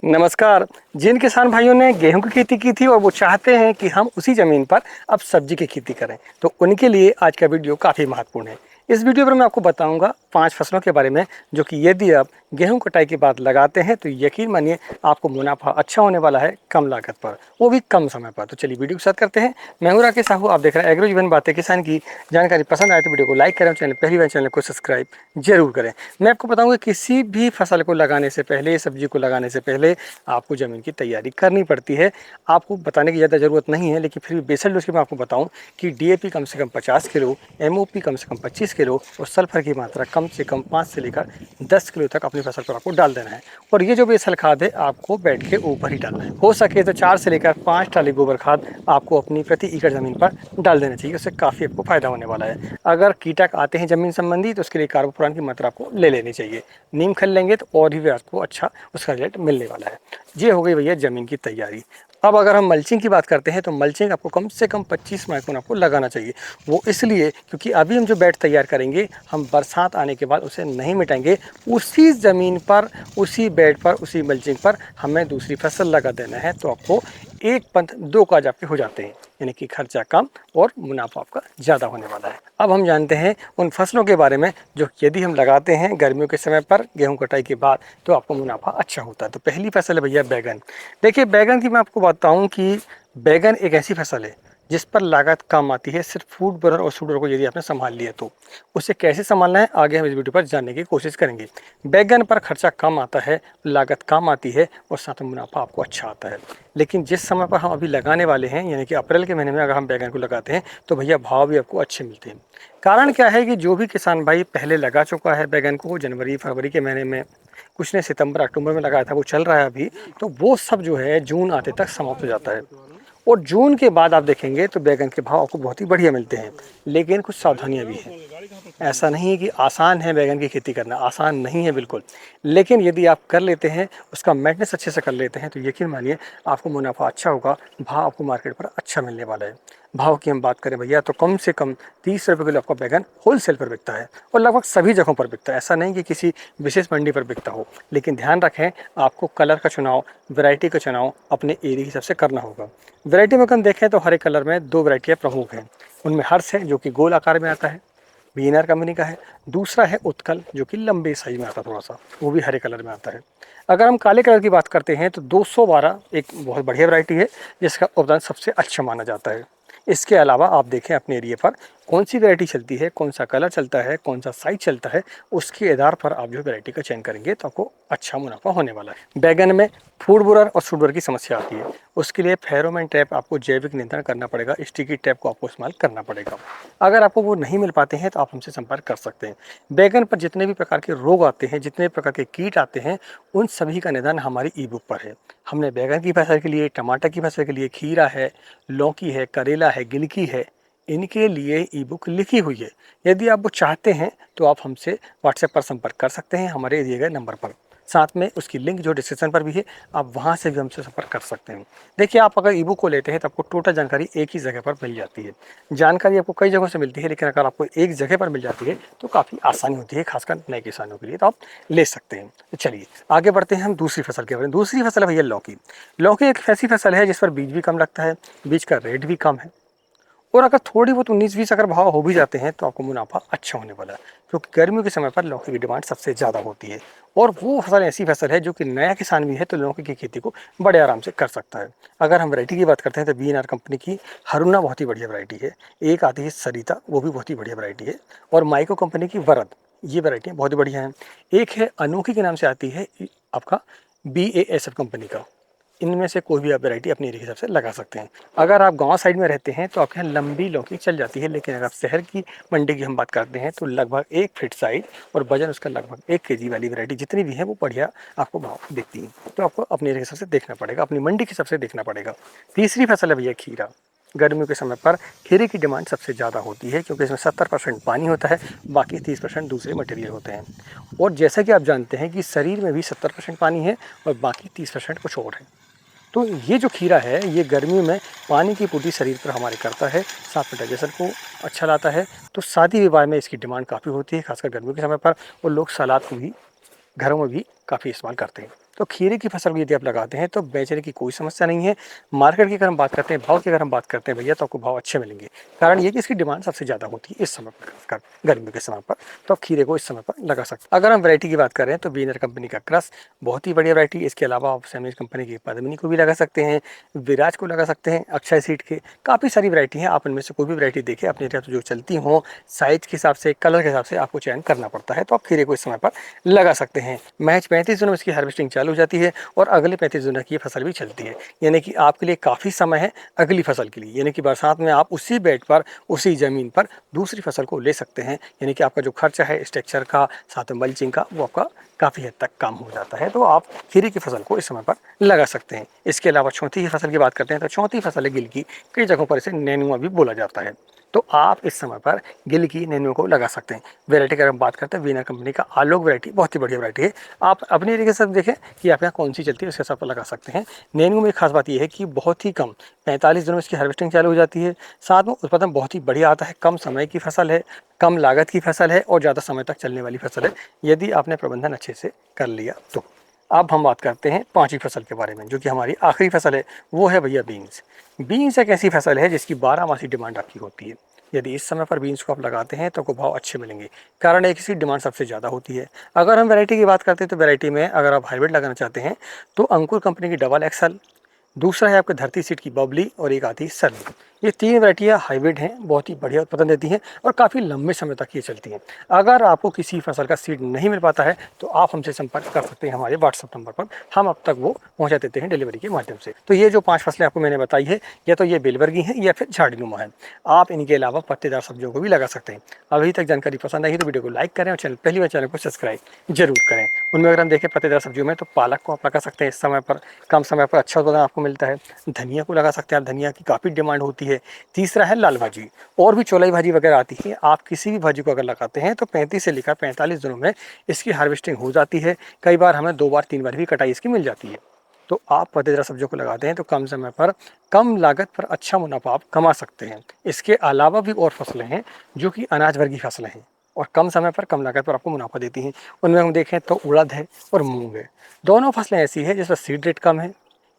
नमस्कार। जिन किसान भाइयों ने गेहूं की खेती की थी और वो चाहते हैं कि हम उसी ज़मीन पर अब सब्जी की खेती करें, तो उनके लिए आज का वीडियो काफ़ी महत्वपूर्ण है। इस वीडियो पर मैं आपको बताऊंगा 5 फसलों के बारे में, जो कि यदि आप गेहूं कटाई के बाद लगाते हैं तो यकीन मानिए आपको मुनाफा अच्छा होने वाला है, कम लागत पर, वो भी कम समय पर। तो चलिए वीडियो के साथ करते हैं। मैं हूं राकेश साहू, आप देख रहे हैं एग्रो जीवन बातें किसान की। जानकारी पसंद आए तो वीडियो को लाइक करें, चैनल पहली बार चैनल को सब्सक्राइब जरूर करें। मैं आपको बताऊंगा किसी भी फसल को लगाने से पहले, सब्जी को लगाने से पहले आपको ज़मीन की तैयारी करनी पड़ती है। आपको बताने की ज़्यादा ज़रूरत नहीं है, लेकिन फिर भी बेसिक डोज की मैं आपको बताऊं कि डीएपी कम से कम 50 किलो, एमओपी कम से कम 25 किलो और सल्फर की मात्रा कम से कम 5 से लेकर 10 किलो तक अपनी फसल पर आपको डाल देना है। और ये जो बेसल खाद है आपको बेड के ऊपर ही डालना है। हो सके तो 4 से लेकर 5 टाली गोबर खाद आपको अपनी प्रति एकड़ ज़मीन पर डाल देना चाहिए। उससे काफ़ी आपको फायदा होने वाला है। अगर कीटक आते हैं ज़मीन संबंधी तो उसके लिए कार्बोपुरान की मात्रा आपको ले लेनी चाहिए। नीम खल लेंगे तो और भी आपको अच्छा उसका रिजल्ट मिलने वाला है। ये हो गई भैया ज़मीन की तैयारी। अब अगर हम मल्चिंग की बात करते हैं तो मल्चिंग आपको कम से कम 25 माइक्रोन आपको लगाना चाहिए। वो इसलिए क्योंकि अभी हम जो बेड तैयार करेंगे, हम बरसात आने के बाद उसे नहीं मिटाएंगे। उसी ज़मीन पर, उसी बेड पर, उसी मल्चिंग पर हमें दूसरी फसल लगा देना है। तो आपको एक पंथ दो काज आपके हो जाते हैं, यानी कि खर्चा कम और मुनाफा आपका ज़्यादा होने वाला है। अब हम जानते हैं उन फसलों के बारे में जो यदि हम लगाते हैं गर्मियों के समय पर गेहूं कटाई के बाद तो आपको मुनाफा अच्छा होता है। तो पहली फसल है भैया बैगन। देखिए बैगन की मैं आपको बताऊं कि बैगन एक ऐसी फसल है जिस पर लागत कम आती है। सिर्फ फूड बरर और सूडर को यदि आपने संभाल लिया तो उसे कैसे संभालना है आगे हम इस वीडियो पर जानने की कोशिश करेंगे। बैगन पर खर्चा कम आता है, लागत कम आती है और साथ में मुनाफा आपको अच्छा आता है। लेकिन जिस समय पर हम अभी लगाने वाले हैं, यानी कि अप्रैल के महीने में अगर हम बैगन को लगाते हैं तो भैया भाव भी आपको अच्छे मिलते हैं। कारण क्या है कि जो भी किसान भाई पहले लगा चुका है बैगन को जनवरी फरवरी के महीने में, कुछ ने सितंबर अक्टूबर में लगाया था, वो चल रहा है अभी, तो वो सब जो है जून आते तक समाप्त हो जाता है। और जून के बाद आप देखेंगे तो बैगन के भाव आपको बहुत ही बढ़िया मिलते हैं। लेकिन कुछ सावधानियां भी हैं। ऐसा नहीं है कि आसान है बैगन की खेती करना, आसान नहीं है बिल्कुल। लेकिन यदि आप कर लेते हैं, उसका मेंटेनेंस अच्छे से कर लेते हैं तो यकीन मानिए आपको मुनाफा अच्छा होगा, भाव आपको मार्केट पर अच्छा मिलने वाला है। भाव की हम बात करें भैया तो कम से कम 30 रुपये किलो आपका बैगन होलसेल पर बिकता है और लगभग सभी जगहों पर बिकता है। ऐसा नहीं कि किसी विशेष मंडी पर बिकता हो। लेकिन ध्यान रखें, आपको कलर का चुनाव, वैरायटी का चुनाव अपने एरिया के हिसाब से करना होगा। वैरायटी में हम देखें तो हरे कलर में 2 वैरायटियाँ प्रमुख हैं। उनमें हर्ष है जो कि गोल आकार में आता है, वीनर कंपनी का है। दूसरा है उत्कल जो कि लंबे साइज में आता है, थोड़ा सा वो भी हरे कलर में आता है। अगर हम काले कलर की बात करते हैं तो 212 एक बहुत बढ़िया वैरायटी है जिसका उत्पादन सबसे अच्छा माना जाता है। इसके अलावा आप देखें अपने एरिया पर कौन सी वैरायटी चलती है, कौन सा कलर चलता है, कौन सा साइज चलता है, उसके आधार पर आप जो वैरायटी का चयन करेंगे तो आपको अच्छा मुनाफा होने वाला है। बैगन में फूड बोरर और सूट बोरर की समस्या आती है। उसके लिए फेरोमोन ट्रैप आपको जैविक नियंत्रण करना पड़ेगा, स्टिकी ट्रैप को आपको इस्तेमाल करना पड़ेगा। अगर आपको वो नहीं मिल पाते हैं तो आप हमसे संपर्क कर सकते हैं। बैगन पर जितने भी प्रकार के रोग आते हैं, जितने प्रकार के कीट आते हैं, उन सभी का निदान हमारी ई बुक पर है। हमने बैगन की फसल के लिए, टमाटर की फसल के लिए, खीरा है, लौकी है, करेला है, गिलकी है, इनके लिए ई बुक लिखी हुई है। यदि आप वो चाहते हैं तो आप हमसे व्हाट्सएप पर संपर्क कर सकते हैं हमारे दिए गए नंबर पर। साथ में उसकी लिंक जो डिस्क्रिप्शन पर भी है, आप वहाँ से भी हमसे संपर्क कर सकते हैं। देखिए आप अगर ई बुक को लेते हैं तो आपको टोटल जानकारी एक ही जगह पर मिल जाती है। जानकारी आपको कई जगहों से मिलती है, लेकिन अगर आपको एक जगह पर मिल जाती है तो काफ़ी आसानी होती है, खासकर नए किसानों के लिए, तो आप ले सकते हैं। तो चलिए आगे बढ़ते हैं हम दूसरी फसल के बारे में। दूसरी फसल है भैया लौकी। लौकी एक ऐसी फसल है जिस पर बीज भी कम लगता है, बीज का रेट भी कम है और अगर थोड़ी बहुत 19-20 अगर भाव हो भी जाते हैं तो आपको मुनाफा अच्छा होने वाला है। क्योंकि गर्मियों के समय पर लौकी की डिमांड सबसे ज़्यादा होती है और वो फसल ऐसी फसल है जो कि नया किसान भी है तो लौकी की खेती को बड़े आराम से कर सकता है। अगर हम वैरायटी की बात करते हैं तो वीएनआर कंपनी की हरुणा बहुत ही बढ़िया वैरायटी है। एक आती है सरिता, वो भी बहुत ही बढ़िया वैरायटी है। और माइको कंपनी की वरद, ये वैरायटी बहुत ही बढ़िया है। एक है अनोखी के नाम से आती है आपका BASF कंपनी का। इनमें से कोई भी आप वैरायटी अपने एरिया के हिसाब से लगा सकते हैं। अगर आप गांव साइड में रहते हैं तो आपके यहाँ लंबी लौकी चल जाती है, लेकिन अगर आप शहर की मंडी की हम बात करते हैं तो लगभग 1 फीट साइज और वजन उसका लगभग 1 केजी वाली वैरायटी जितनी भी है वो बढ़िया आपको भाव देती है। तो आपको अपने एरिया के हिसाब से देखना पड़ेगा, अपनी मंडी के हिसाब से देखना पड़ेगा। तीसरी फसल है भैया खीरा। गर्मियों के समय पर खीरे की डिमांड सबसे ज़्यादा होती है क्योंकि इसमें 70% पानी होता है, बाकी 30% दूसरे मटेरियल होते हैं। और जैसा कि आप जानते हैं कि शरीर में भी 70% पानी है और बाकी 30% कुछ और है। तो ये जो खीरा है ये गर्मियों में पानी की पूर्ति शरीर पर हमारे करता है, साथ में डाइजेशन को अच्छा लाता है। तो शादी विवाह में इसकी डिमांड काफ़ी होती है, खासकर गर्मियों के समय पर। और लोग सलाद को भी घरों में भी काफ़ी इस्तेमाल करते हैं। तो खीरे की फसल को यदि आप लगाते हैं तो बेचने की कोई समस्या नहीं है। मार्केट की अगर हम बात करते हैं, भाव की अगर हम बात करते हैं भैया, तो आपको भाव अच्छे मिलेंगे। कारण ये कि इसकी डिमांड सबसे ज़्यादा होती है इस समय पर, खासकर गर्मियों के समय पर। तो आप खीरे को इस समय पर लगा सकते हैं। अगर हम वैरायटी की बात करें तो वीनर कंपनी का क्रस बहुत ही बढ़िया वैरायटी। इसके अलावा आप सैमलिज कंपनी की पद्मिनी को भी लगा सकते हैं, विराज को लगा सकते हैं, अक्षय सीड के काफ़ी सारी वैरायटी हैं। आप इनमें से कोई भी वैरायटी देखिए, अपने एरिया जो चलती हों, साइज के हिसाब से, कलर के हिसाब से आपको चयन करना पड़ता है। तो आप खीरे को इस समय पर लगा सकते हैं। महज 35 दिनों में इसकी हार्वेस्टिंग चालू हो जाती है और अगले 35 दिनों की ये फसल भी चलती है। यानी कि आपके लिए काफ़ी समय है अगली फसल के लिए। यानी कि बरसात में आप उसी बेड पर, उसी ज़मीन पर दूसरी फसल को ले सकते हैं। यानी कि आपका जो खर्चा है स्ट्रक्चर का, साथ में मल्चिंग का, वो आपका काफ़ी हद तक कम हो जाता है। तो आप खीरे की फसल को इस समय पर लगा सकते हैं। इसके अलावा चौथी फसल की बात करते हैं तो चौथी फसल है गिल की। कई जगहों पर इसे नेनुआ भी बोला जाता है। तो आप इस समय पर गिल की, नेनुआ को लगा सकते हैं। वैरायटी की अगर हम बात करते हैं, वीनर कंपनी का आलोक वैरायटी बहुत ही बढ़िया वैरायटी है। आप अपने एरिया के साथ देखें कि आप यहाँ कौन सी चलती है, उसके हिसाब पर लगा सकते हैं। नेनुआ में खास बात यह है कि बहुत ही कम 45 दिनों में इसकी हार्वेस्टिंग चालू हो जाती है। साथ में उत्पादन बहुत ही बढ़िया आता है। कम समय की फसल है, कम लागत की फसल है और ज़्यादा समय तक चलने वाली फसल है, यदि आपने प्रबंधन अच्छे से कर लिया तो। अब हम बात करते हैं पांचवी फसल के बारे में, जो कि हमारी आखिरी फसल है। वो है भैया बीन्स। बीन्स एक ऐसी फसल है जिसकी 12 मासी डिमांड आपकी होती है। यदि इस समय पर बीन्स को आप लगाते हैं तो आपको भाव अच्छे मिलेंगे। कारण एक इसकी डिमांड सबसे ज़्यादा होती है। अगर हम वैरायटी की बात करते हैं तो वैरायटी में अगर आप हाइब्रिड लगाना चाहते हैं तो अंकुर कंपनी की डबल एक्सल, दूसरा है आपके धरती सीड की बबली और एक आती है सनी। ये तीन वैरायटियाँ हाइब्रिड हैं, बहुत ही बढ़िया उत्पादन देती हैं और काफ़ी लंबे समय तक ये चलती हैं। अगर आपको किसी फसल का सीड नहीं मिल पाता है तो आप हमसे संपर्क कर सकते हैं हमारे व्हाट्सअप नंबर पर। हम अब तक वो पहुंचा देते हैं डिलीवरी के माध्यम से। तो ये जो 5 फसलें आपको मैंने बताई है, या तो ये बेलवर्गीय हैं या फिर झाड़ीनुमा है। आप इनके अलावा पत्तेदार सब्जियों को भी लगा सकते हैं। अभी तक जानकारी पसंद आई तो वीडियो को लाइक करें और पहली बार चैनल को सब्सक्राइब जरूर करें। उनमें अगर हम देखें पत्तेदार सब्जियों में, तो पालक को आप लगा सकते हैं इस समय पर, कम समय पर अच्छा उत्पादन आपको मिलता है। धनिया को लगा सकते हैं आप, धनिया की काफ़ी डिमांड होती है। तीसरा है लाल भाजी, और भी चौलाई भाजी वगैरह आती है। आप किसी भी भाजी को अगर लगाते हैं तो 35 से लेकर 45 दिनों में इसकी हार्वेस्टिंग हो जाती है। कई बार हमें 2 बार 3 बार भी कटाई इसकी मिल जाती है। तो आप पत्तेदार सब्जियों को लगाते हैं तो कम समय पर, कम लागत पर अच्छा मुनाफा आप कमा सकते हैं। इसके अलावा भी और फसलें हैं जो कि अनाज वर्गीय फसलें हैं और कम समय पर, कम लागत पर आपको मुनाफा देती हैं। उनमें हम देखें तो उड़द है और मूंग है। दोनों फसलें ऐसी है जिस पर सीड रेट कम है,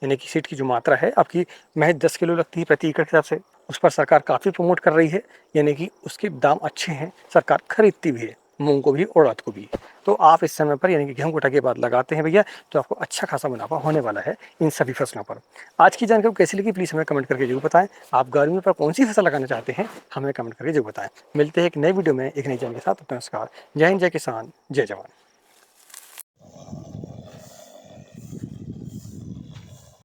यानी कि सीड की जो मात्रा है आपकी महज 10 किलो लगती है प्रति एकड़ के हिसाब से। उस पर सरकार काफ़ी प्रमोट कर रही है, यानी कि उसके दाम अच्छे हैं, सरकार खरीदती भी है, मूंग को भी और उड़द को भी। तो आप इस समय पर, यानी कि गेहूं कटाई के बाद लगाते हैं भैया, तो आपको अच्छा खासा मुनाफा होने वाला है इन सभी फसलों पर। आज की जानकारी कैसी लगी प्लीज़ हमें कमेंट करके जरूर बताएं। आप गर्मी पर कौन सी फसल लगाना चाहते हैं हमें कमेंट करके जरूर बताएं। मिलते हैं एक नई वीडियो में एक नई जानकारी के साथ। नमस्कार, जय हिंद, जय किसान, जय जवान।